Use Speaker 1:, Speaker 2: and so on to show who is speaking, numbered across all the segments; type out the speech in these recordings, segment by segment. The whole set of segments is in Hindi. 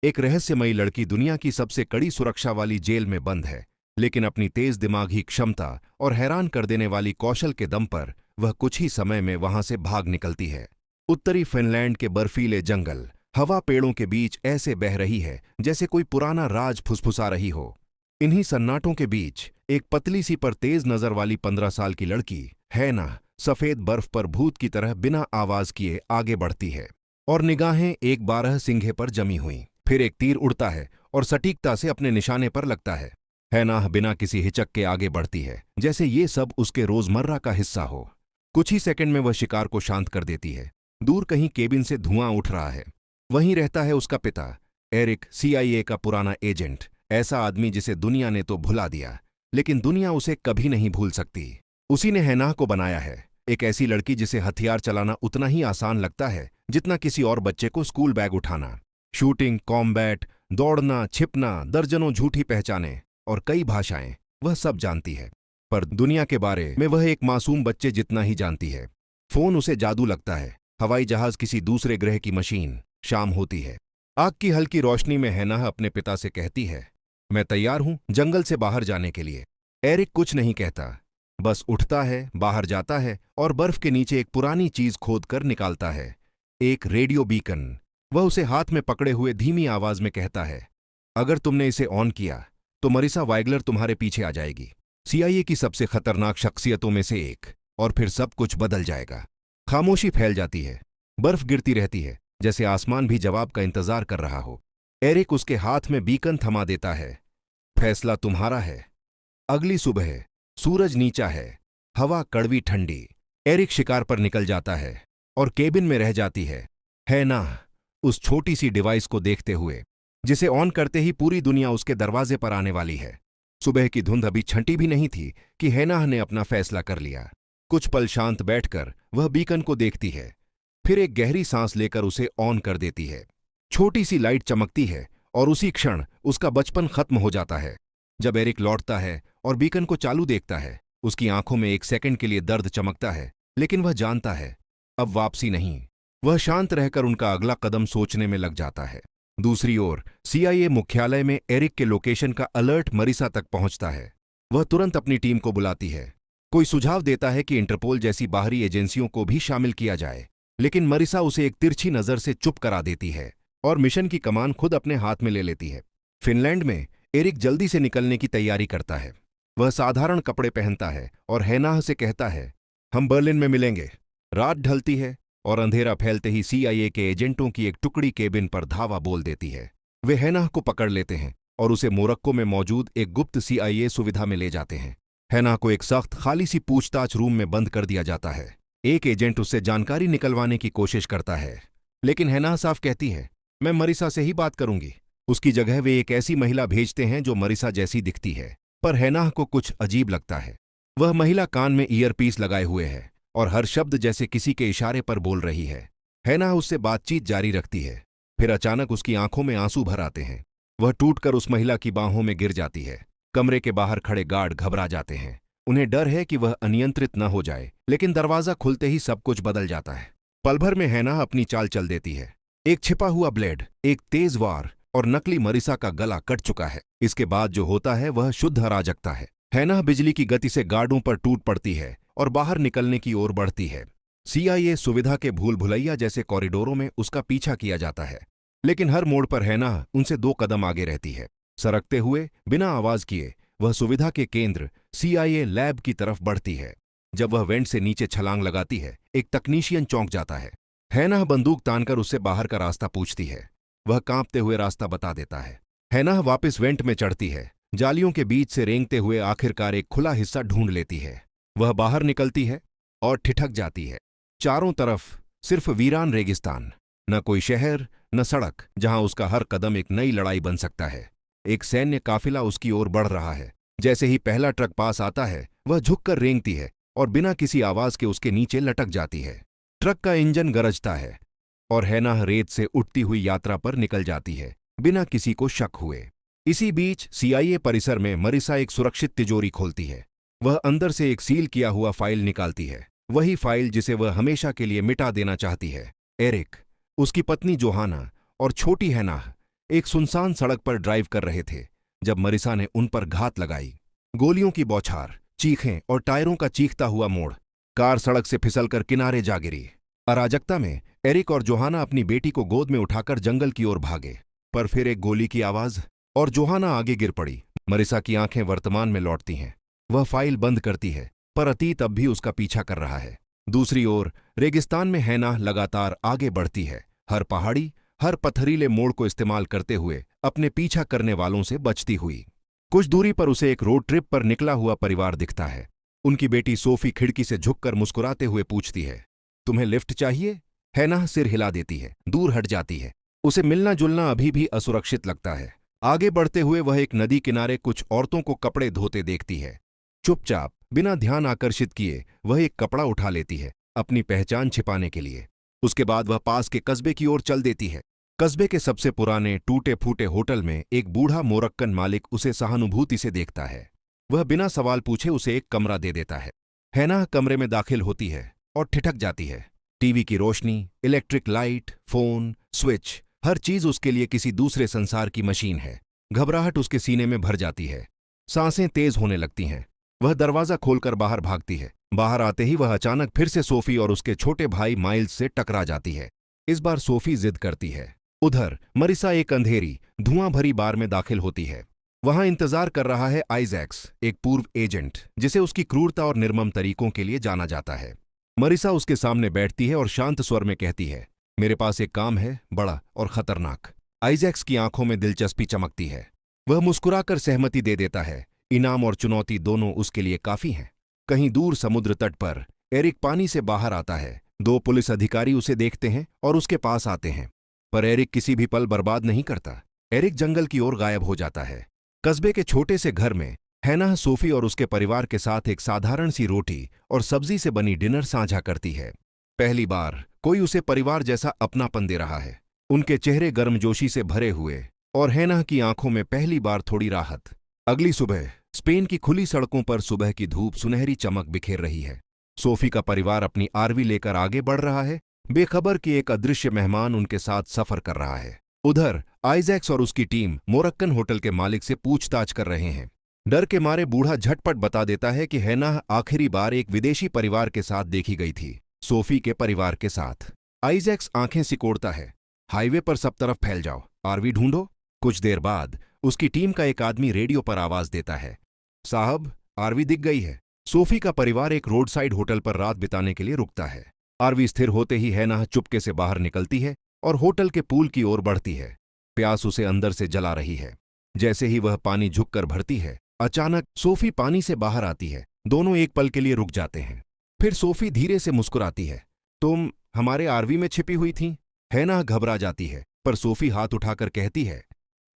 Speaker 1: एक रहस्यमयी लड़की दुनिया की सबसे कड़ी सुरक्षा वाली जेल में बंद है, लेकिन अपनी तेज दिमागी क्षमता और हैरान कर देने वाली कौशल के दम पर वह कुछ ही समय में वहां से भाग निकलती है। उत्तरी फिनलैंड के बर्फीले जंगल, हवा पेड़ों के बीच ऐसे बह रही है जैसे कोई पुराना राज फुसफुसा रही हो। इन्हीं सन्नाटों के बीच एक पतली सी पर तेज नजर वाली 15 साल की लड़की हैना सफेद बर्फ पर भूत की तरह बिना आवाज किए आगे बढ़ती है, और निगाहें एक बारह सिंघे पर जमी हुई। फिर एक तीर उड़ता है और सटीकता से अपने निशाने पर लगता है। हैना बिना किसी हिचक के आगे बढ़ती है, जैसे ये सब उसके रोजमर्रा का हिस्सा हो। कुछ ही सेकंड में वह शिकार को शांत कर देती है। दूर कहीं केबिन से धुआं उठ रहा है। वहीं रहता है उसका पिता, एरिक, CIA का पुराना एजेंट, ऐसा आदमी जिसे दुनिया ने तो भुला दिया, लेकिन दुनिया उसे कभी नहीं भूल सकती। उसी ने हैना को बनाया है, एक ऐसी लड़की जिसे हथियार चलाना उतना ही आसान लगता है जितना किसी और बच्चे को स्कूल बैग उठाना। शूटिंग, कॉम्बैट, दौड़ना, छिपना, दर्जनों झूठी पहचानें और कई भाषाएं, वह सब जानती है। पर दुनिया के बारे में वह एक मासूम बच्चे जितना ही जानती है। फोन उसे जादू लगता है, हवाई जहाज किसी दूसरे ग्रह की मशीन। शाम होती है। आग की हल्की रोशनी में हैना अपने पिता से कहती है, मैं तैयार हूं जंगल से बाहर जाने के लिए। एरिक कुछ नहीं कहता, बस उठता है, बाहर जाता है और बर्फ के नीचे एक पुरानी चीज खोद कर निकालता है, एक रेडियो बीकन। वह उसे हाथ में पकड़े हुए धीमी आवाज में कहता है, अगर तुमने इसे ऑन किया तो मरीसा वाइगलर तुम्हारे पीछे आ जाएगी, CIA की सबसे खतरनाक शख्सियतों में से एक, और फिर सब कुछ बदल जाएगा। खामोशी फैल जाती है, बर्फ गिरती रहती है, जैसे आसमान भी जवाब का इंतजार कर रहा हो। एरिक उसके हाथ में बीकन थमा देता है, फैसला तुम्हारा है। अगली सुबह सूरज नीचा है, हवा कड़वी ठंडी। एरिक शिकार पर निकल जाता है और केबिन में रह जाती है, हैना उस छोटी सी डिवाइस को देखते हुए, जिसे ऑन करते ही पूरी दुनिया उसके दरवाजे पर आने वाली है। सुबह की धुंध अभी छंटी भी नहीं थी कि हैना ने अपना फैसला कर लिया। कुछ पल शांत बैठकर वह बीकन को देखती है, फिर एक गहरी सांस लेकर उसे ऑन कर देती है। छोटी सी लाइट चमकती है और उसी क्षण उसका बचपन खत्म हो जाता है। जब एरिक लौटता है और बीकन को चालू देखता है, उसकी आंखों में एक सेकंड के लिए दर्द चमकता है, लेकिन वह जानता है अब वापसी नहीं। वह शांत रहकर उनका अगला कदम सोचने में लग जाता है। दूसरी ओर CIA मुख्यालय में एरिक के लोकेशन का अलर्ट मरीसा तक पहुंचता है। वह तुरंत अपनी टीम को बुलाती है। कोई सुझाव देता है कि इंटरपोल जैसी बाहरी एजेंसियों को भी शामिल किया जाए, लेकिन मरीसा उसे एक तिरछी नजर से चुप करा देती है और मिशन की कमान खुद अपने हाथ में ले लेती है। फिनलैंड में एरिक जल्दी से निकलने की तैयारी करता है। वह साधारण कपड़े पहनता है और हैना से कहता है, हम बर्लिन में मिलेंगे। रात ढलती है और अंधेरा फैलते ही CIA के एजेंटों की एक टुकड़ी केबिन पर धावा बोल देती है। वे हैना को पकड़ लेते हैं और उसे मोरक्को में मौजूद एक गुप्त CIA सुविधा में ले जाते हैं। हैना को एक सख्त खाली सी पूछताछ रूम में बंद कर दिया जाता है। एक एजेंट उससे जानकारी निकलवाने की कोशिश करता है, लेकिन हैना साफ कहती है, मैं मरीसा से ही बात करूंगी। उसकी जगह वे एक ऐसी महिला भेजते हैं जो मरीसा जैसी दिखती है, पर हैना को कुछ अजीब लगता है। वह महिला कान में ईयरपीस लगाए हुए है और हर शब्द जैसे किसी के इशारे पर बोल रही है। हैना उससे बातचीत जारी रखती है, फिर अचानक उसकी आंखों में आंसू भर आते हैं। वह टूटकर उस महिला की बाहों में गिर जाती है। कमरे के बाहर खड़े गार्ड घबरा जाते हैं। उन्हें डर है कि वह अनियंत्रित न हो जाए, लेकिन दरवाजा खुलते ही सब कुछ बदल जाता है। पल भर में हैना अपनी चाल चल देती है। एक छिपा हुआ ब्लेड, एक तेज वार और नकली मरीसा का गला कट चुका है। इसके बाद जो होता है वह शुद्ध अराजकता है। हैना बिजली की गति से गार्डों पर टूट पड़ती है और बाहर निकलने की ओर बढ़ती है। CIA सुविधा के भूल भुलैया जैसे कॉरिडोरों में उसका पीछा किया जाता है, लेकिन हर मोड़ पर हैना उनसे 2 कदम आगे रहती है। सरकते हुए बिना आवाज किए वह सुविधा के केंद्र CIA लैब की तरफ बढ़ती है। जब वह वेंट से नीचे छलांग लगाती है, एक तकनीशियन चौंक जाता है। हैना बंदूक तानकर उससे बाहर का रास्ता पूछती है। वह कांपते हुए रास्ता बता देता है। हैना वापस वेंट में चढ़ती है। जालियों के बीच से रेंगते हुए आखिरकार एक खुला हिस्सा ढूंढ लेती है। वह बाहर निकलती है और ठिठक जाती है। चारों तरफ सिर्फ वीरान रेगिस्तान, न कोई शहर, न सड़क जहां उसका हर कदम एक नई लड़ाई बन सकता है। एक सैन्य काफिला उसकी ओर बढ़ रहा है। जैसे ही पहला ट्रक पास आता है, वह झुककर रेंगती है और बिना किसी आवाज के उसके नीचे लटक जाती है। ट्रक का इंजन गरजता है और हैना रेत से उठती हुई यात्रा पर निकल जाती है, बिना किसी को शक हुए। इसी बीच CIA परिसर में मरीसा एक सुरक्षित तिजोरी खोलती है। वह अंदर से एक सील किया हुआ फाइल निकालती है, वही फाइल जिसे वह हमेशा के लिए मिटा देना चाहती है। एरिक, उसकी पत्नी जोहाना और छोटी हैना एक सुनसान सड़क पर ड्राइव कर रहे थे जब मरिसा ने उन पर घात लगाई। गोलियों की बौछार, चीखें और टायरों का चीखता हुआ मोड़। कार सड़क से फिसलकर किनारे जा गिरी। अराजकता में एरिक और जोहाना अपनी बेटी को गोद में उठाकर जंगल की ओर भागे, पर फिर एक गोली की आवाज और जोहाना आगे गिर पड़ी। मरिसा की आंखें वर्तमान में लौटती हैं। वह फाइल बंद करती है, पर अतीत अब भी उसका पीछा कर रहा है। दूसरी ओर रेगिस्तान में हैना लगातार आगे बढ़ती है, हर पहाड़ी, हर पथरीले मोड़ को इस्तेमाल करते हुए अपने पीछा करने वालों से बचती हुई। कुछ दूरी पर उसे एक रोड ट्रिप पर निकला हुआ परिवार दिखता है। उनकी बेटी सोफी खिड़की से झुककर मुस्कुराते हुए पूछती है, तुम्हें लिफ्ट चाहिए? हैना सिर हिला देती है, दूर हट जाती है। उसे मिलना जुलना अभी भी असुरक्षित लगता है। आगे बढ़ते हुए वह एक नदी किनारे कुछ औरतों को कपड़े धोते देखती है। चुपचाप, बिना ध्यान आकर्षित किए वह एक कपड़ा उठा लेती है, अपनी पहचान छिपाने के लिए। उसके बाद वह पास के कस्बे की ओर चल देती है। कस्बे के सबसे पुराने टूटे फूटे होटल में एक बूढ़ा मोरक्कन मालिक उसे सहानुभूति से देखता है। वह बिना सवाल पूछे उसे एक कमरा दे देता है। हैना कमरे में दाखिल होती है और ठिठक जाती है। टीवी की रोशनी, इलेक्ट्रिक लाइट, फोन, स्विच, हर चीज उसके लिए किसी दूसरे संसार की मशीन है। घबराहट उसके सीने में भर जाती है। सांसें तेज होने लगती हैं। वह दरवाजा खोलकर बाहर भागती है। बाहर आते ही वह अचानक फिर से सोफी और उसके छोटे भाई माइल्स से टकरा जाती है। इस बार सोफी जिद करती है। उधर मरिसा एक अंधेरी, धुआं भरी बार में दाखिल होती है। वहां इंतजार कर रहा है आइजैक्स, एक पूर्व एजेंट जिसे उसकी क्रूरता और निर्मम तरीकों के लिए जाना जाता है। मरिसा उसके सामने बैठती है और शांत स्वर में कहती है, मेरे पास एक काम है, बड़ा और खतरनाक। आइजैक्स की आंखों में दिलचस्पी चमकती है। वह मुस्कुराकर सहमति दे देता है। इनाम और चुनौती दोनों उसके लिए काफी हैं। कहीं दूर समुद्र तट पर एरिक पानी से बाहर आता है। 2 पुलिस अधिकारी उसे देखते हैं और उसके पास आते हैं, पर एरिक किसी भी पल बर्बाद नहीं करता। एरिक जंगल की ओर गायब हो जाता है। कस्बे के छोटे से घर में हैना सोफी और उसके परिवार के साथ एक साधारण सी रोटी और सब्जी से बनी डिनर साझा करती है। पहली बार कोई उसे परिवार जैसा अपनापन दे रहा है। उनके चेहरे गर्मजोशी से भरे हुए और हैना की आंखों में पहली बार थोड़ी राहत। अगली सुबह स्पेन की खुली सड़कों पर सुबह की धूप सुनहरी चमक बिखेर रही है। सोफी का परिवार अपनी आरवी लेकर आगे बढ़ रहा है, बेखबर कि एक अदृश्य मेहमान उनके साथ सफर कर रहा है। उधर आइजैक्स और उसकी टीम मोरक्कन होटल के मालिक से पूछताछ कर रहे हैं। डर के मारे बूढ़ा झटपट बता देता है कि हैना आखिरी बार एक विदेशी परिवार के साथ देखी गई थी, सोफी के परिवार के साथ। आइजैक्स आंखें सिकोड़ता है। हाईवे पर सब तरफ फैल जाओ, आरवी ढूंढो। कुछ देर बाद उसकी टीम का एक आदमी रेडियो पर आवाज देता है, साहब, आरवी दिख गई है। सोफी का परिवार एक रोड साइड होटल पर रात बिताने के लिए रुकता है। आरवी स्थिर होते ही हैना चुपके से बाहर निकलती है और होटल के पूल की ओर बढ़ती है। प्यास उसे अंदर से जला रही है। जैसे ही वह पानी झुककर भरती है, अचानक सोफी पानी से बाहर आती है। दोनों एक पल के लिए रुक जाते हैं। फिर सोफी धीरे से मुस्कुराती है, तुम हमारे आरवी में छिपी हुई थीं? हैना घबरा जाती है, पर सोफी हाथ उठाकर कहती है,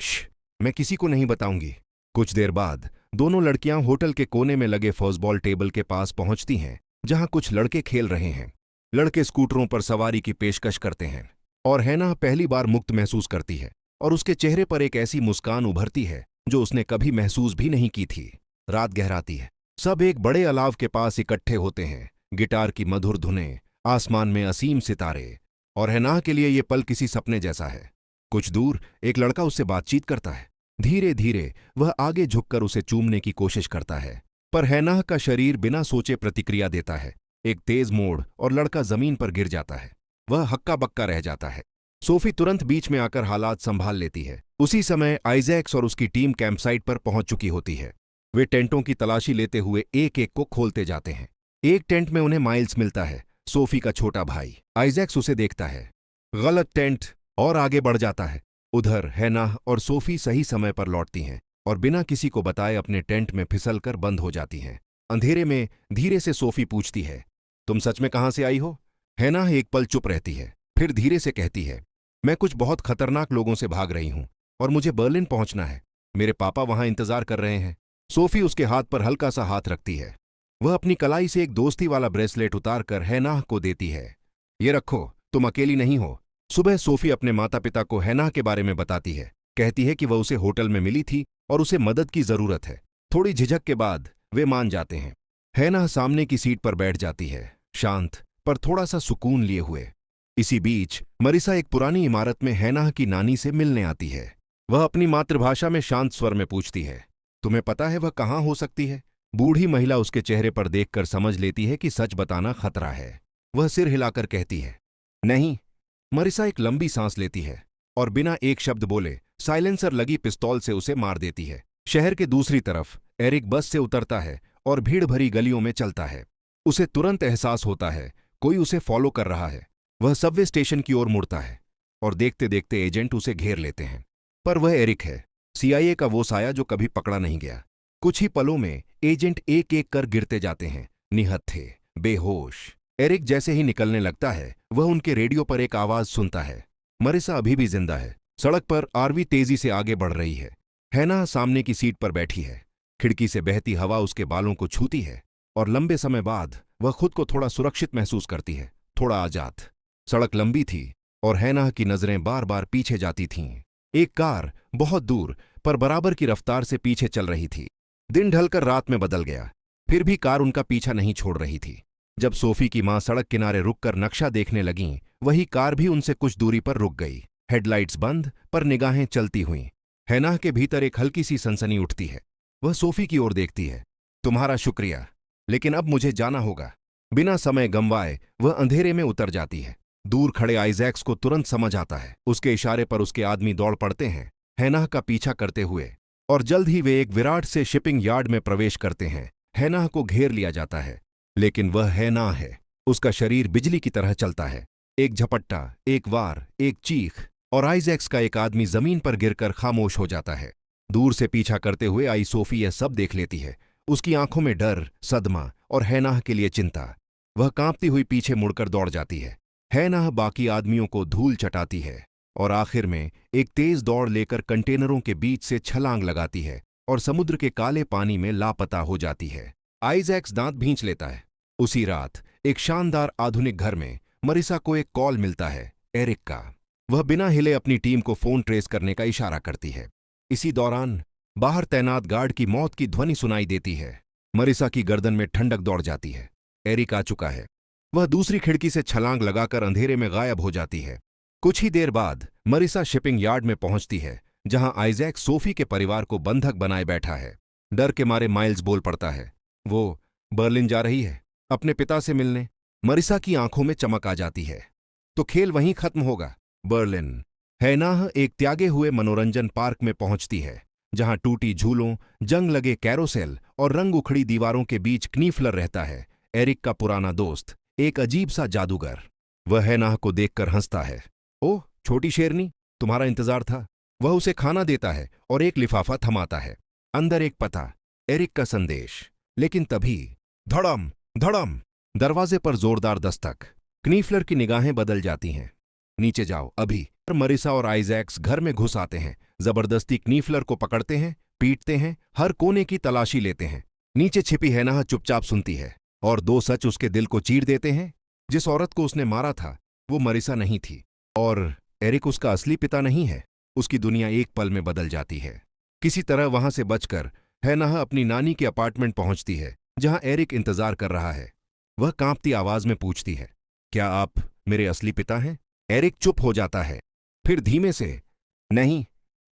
Speaker 1: श्श, मैं किसी को नहीं बताऊंगी। कुछ देर बाद दोनों लड़कियां होटल के कोने में लगे फुटबॉल टेबल के पास पहुंचती हैं, जहां कुछ लड़के खेल रहे हैं। लड़के स्कूटरों पर सवारी की पेशकश करते हैं और हैना पहली बार मुक्त महसूस करती है और उसके चेहरे पर एक ऐसी मुस्कान उभरती है जो उसने कभी महसूस भी नहीं की थी। रात गहराती है। सब एक बड़े अलाव के पास इकट्ठे होते हैं। गिटार की मधुर धुनें, आसमान में असीम सितारे, और हैना के लिए ये पल किसी सपने जैसा है। कुछ दूर एक लड़का उससे बातचीत करता है। धीरे धीरे वह आगे झुककर उसे चूमने की कोशिश करता है, पर हैना का शरीर बिना सोचे प्रतिक्रिया देता है। एक तेज मोड़ और लड़का जमीन पर गिर जाता है। वह हक्का बक्का रह जाता है। सोफी तुरंत बीच में आकर हालात संभाल लेती है। उसी समय आइजैक्स और उसकी टीम कैंपसाइट पर पहुंच चुकी होती है। वे टेंटों की तलाशी लेते हुए एक एक को खोलते जाते हैं। एक टेंट में उन्हें माइल्स मिलता है, सोफी का छोटा भाई। आइजैक्स उसे देखता है, गलत टेंट, और आगे बढ़ जाता है। उधर हैना और सोफी सही समय पर लौटती हैं और बिना किसी को बताए अपने टेंट में फिसलकर बंद हो जाती हैं। अंधेरे में धीरे से सोफी पूछती है, तुम सच में कहां से आई हो? हैना एक पल चुप रहती है, फिर धीरे से कहती है, मैं कुछ बहुत खतरनाक लोगों से भाग रही हूं और मुझे बर्लिन पहुंचना है। मेरे पापा वहां इंतजार कर रहे हैं। सोफी उसके हाथ पर हल्का सा हाथ रखती है। वह अपनी कलाई से एक दोस्ती वाला ब्रेसलेट उतारकर हैना को देती है। ये रखो, तुम अकेली नहीं हो। सुबह सोफी अपने माता पिता को हैना के बारे में बताती है। कहती है कि वह उसे होटल में मिली थी और उसे मदद की जरूरत है। थोड़ी झिझक के बाद वे मान जाते हैं। हैना सामने की सीट पर बैठ जाती है, शांत पर थोड़ा सा सुकून लिए हुए। इसी बीच मरिसा एक पुरानी इमारत में हैना की नानी से मिलने आती है। वह अपनी मातृभाषा में शांत स्वर में पूछती है, तुम्हें पता है वह कहाँ हो सकती है? बूढ़ी महिला उसके चेहरे पर देखकर समझ लेती है कि सच बताना खतरा है। वह सिर हिलाकर कहती है, नहीं। मरिसा एक लंबी सांस लेती है और बिना एक शब्द बोले साइलेंसर लगी पिस्तौल से उसे मार देती है। शहर के दूसरी तरफ एरिक बस से उतरता है और भीड़ भरी गलियों में चलता है। उसे तुरंत एहसास होता है कोई उसे फॉलो कर रहा है। वह सबवे स्टेशन की ओर मुड़ता है और देखते देखते एजेंट उसे घेर लेते हैं। पर वह एरिक है, CIA का वो साया जो कभी पकड़ा नहीं गया। कुछ ही पलों में एजेंट एक एक कर गिरते जाते हैं, निहत्थे, बेहोश। एरिक जैसे ही निकलने लगता है वह उनके रेडियो पर एक आवाज सुनता है, मरिसा अभी भी जिंदा है। सड़क पर आरवी तेजी से आगे बढ़ रही है। हैना सामने की सीट पर बैठी है। खिड़की से बहती हवा उसके बालों को छूती है और लंबे समय बाद वह खुद को थोड़ा सुरक्षित महसूस करती है, थोड़ा आजाद। सड़क लंबी थी और हैना की नजरें बार बार पीछे जाती थीं। एक कार बहुत दूर पर बराबर की रफ्तार से पीछे चल रही थी। दिन ढलकर रात में बदल गया, फिर भी कार उनका पीछा नहीं छोड़ रही थी। जब सोफी की मां सड़क किनारे रुककर नक्शा देखने लगीं, वही कार भी उनसे कुछ दूरी पर रुक गई। हेडलाइट्स बंद पर निगाहें चलती हुईं। हैना के भीतर एक हल्की सी सनसनी उठती है। वह सोफी की ओर देखती है, तुम्हारा शुक्रिया, लेकिन अब मुझे जाना होगा। बिना समय गंवाए वह अंधेरे में उतर जाती है। दूर खड़े आइजैक्स को तुरंत समझ आता है। उसके इशारे पर उसके आदमी दौड़ पड़ते हैं हैना का पीछा करते हुए, और जल्द ही वे एक विराट से शिपिंग यार्ड में प्रवेश करते हैं। हैना को घेर लिया जाता है, लेकिन वह हैना है। उसका शरीर बिजली की तरह चलता है। एक झपट्टा, एक वार, एक चीख, और आइजैक्स का एक आदमी जमीन पर गिरकर खामोश हो जाता है। दूर से पीछा करते हुए आई सोफी यह सब देख लेती है। उसकी आंखों में डर, सदमा और हैना के लिए चिंता। वह कांपती हुई पीछे मुड़कर दौड़ जाती है। हैना बाकी आदमियों को धूल चटाती है और आखिर में एक तेज दौड़ लेकर कंटेनरों के बीच से छलांग लगाती है और समुद्र के काले पानी में लापता हो जाती है। आइजैक्स दांत भींच लेता है। उसी रात एक शानदार आधुनिक घर में मरिसा को एक कॉल मिलता है, एरिक का। वह बिना हिले अपनी टीम को फोन ट्रेस करने का इशारा करती है। इसी दौरान बाहर तैनात गार्ड की मौत की ध्वनि सुनाई देती है। मरिसा की गर्दन में ठंडक दौड़ जाती है। एरिक आ चुका है। वह दूसरी खिड़की से छलांग लगाकर अंधेरे में गायब हो जाती है। कुछ ही देर बाद मरिसा शिपिंग यार्ड में पहुंचती है, जहां आइजैक सोफी के परिवार को बंधक बनाए बैठा है। डर के मारे माइल्स बोल पड़ता है, वो बर्लिन जा रही है अपने पिता से मिलने। मरिसा की आंखों में चमक आ जाती है। तो खेल वहीं खत्म होगा। बर्लिन। हैनाह एक त्यागे हुए मनोरंजन पार्क में पहुंचती है, जहां टूटी झूलों, जंग लगे कैरोसेल और रंग उखड़ी दीवारों के बीच क्नीफलर रहता है, एरिक का पुराना दोस्त, एक अजीब सा जादूगर। वह हैनाह को देखकर हंसता है। ओह छोटी शेरनी, तुम्हारा इंतजार था। वह उसे खाना देता है और एक लिफाफा थमाता है। अंदर एक पता, एरिक का संदेश। लेकिन तभी धड़म धड़म, दरवाजे पर जोरदार दस्तक। क्नीफलर की निगाहें बदल जाती हैं। नीचे जाओ अभी। मरिसा और आइजैक्स घर में घुस आते हैं, जबरदस्ती क्नीफलर को पकड़ते हैं, पीटते हैं, हर कोने की तलाशी लेते हैं। नीचे छिपी हैनाह चुपचाप सुनती है और दो सच उसके दिल को चीर देते हैं। जिस औरत को उसने मारा था वो मरिसा नहीं थी, और एरिक उसका असली पिता नहीं है। उसकी दुनिया एक पल में बदल जाती है। किसी तरह वहां से बचकर हैनाह अपनी नानी के अपार्टमेंट पहुंचती है, जहां एरिक इंतजार कर रहा है। वह कांपती आवाज में पूछती है, क्या आप मेरे असली पिता हैं? एरिक चुप हो जाता है, फिर धीमे से, नहीं।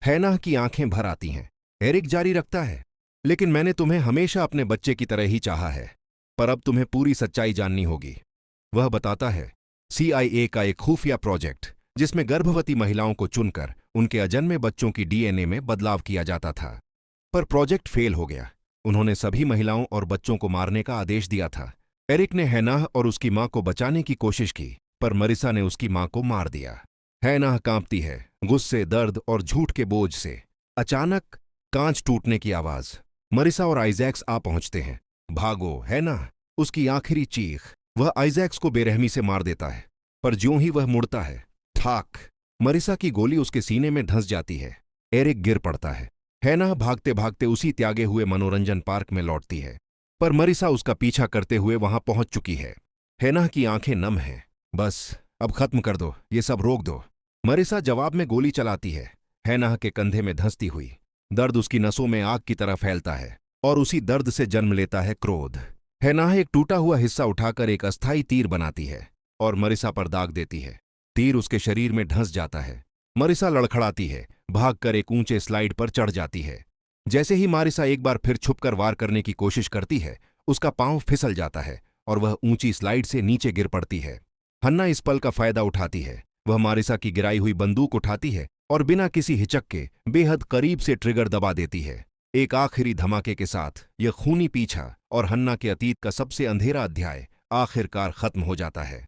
Speaker 1: हैनाह की आंखें भर आती हैं। एरिक जारी रखता है, लेकिन मैंने तुम्हें हमेशा अपने बच्चे की तरह ही चाहा है, पर अब तुम्हें पूरी सच्चाई जाननी होगी। वह बताता है, CIA का एक खुफिया प्रोजेक्ट, जिसमें गर्भवती महिलाओं को चुनकर उनके अजन्मे बच्चों की DNA में बदलाव किया जाता था। पर प्रोजेक्ट फेल हो गया। उन्होंने सभी महिलाओं और बच्चों को मारने का आदेश दिया था। एरिक ने हैनाह और उसकी मां को बचाने की कोशिश की, पर मरिसा ने उसकी मां को मार दिया। हैनाह कांपती है, गुस्से, दर्द और झूठ के बोझ से। अचानक कांच टूटने की आवाज। मरिसा और आइजैक्स आ पहुंचते हैं। भागो हैनाह, उसकी आखिरी चीख। वह आइजैक्स को बेरहमी से मार देता है, पर ज्यों ही वह मुड़ता है, ठाक, मरिसा की गोली उसके सीने में धंस जाती है। एरिक गिर पड़ता है। हैनाह भागते भागते उसी त्यागे हुए मनोरंजन पार्क में लौटती है, पर मरिसा उसका पीछा करते हुए वहां पहुंच चुकी है। हैनाह की आंखें नम हैं। बस अब खत्म कर दो, ये सब रोक दो। मरिसा जवाब में गोली चलाती है, हैनाह के कंधे में धंसती हुई। दर्द उसकी नसों में आग की तरह फैलता है, और उसी दर्द से जन्म लेता है क्रोध। हैनाह एक टूटा हुआ हिस्सा उठाकर एक अस्थायी तीर बनाती है और मरिसा पर दाग देती है। तीर उसके शरीर में ढंस जाता है। मरिसा लड़खड़ाती है, भागकर एक ऊंचे स्लाइड पर चढ़ जाती है। जैसे ही मारिसा एक बार फिर छुपकर वार करने की कोशिश करती है, उसका पांव फिसल जाता है और वह ऊंची स्लाइड से नीचे गिर पड़ती है। हन्ना इस पल का फायदा उठाती है। वह मारिसा की गिराई हुई बंदूक उठाती है और बिना किसी हिचक के बेहद करीब से ट्रिगर दबा देती है। एक आखिरी धमाके के साथ यह खूनी पीछा और हन्ना के अतीत का सबसे अंधेरा अध्याय आखिरकार खत्म हो जाता है।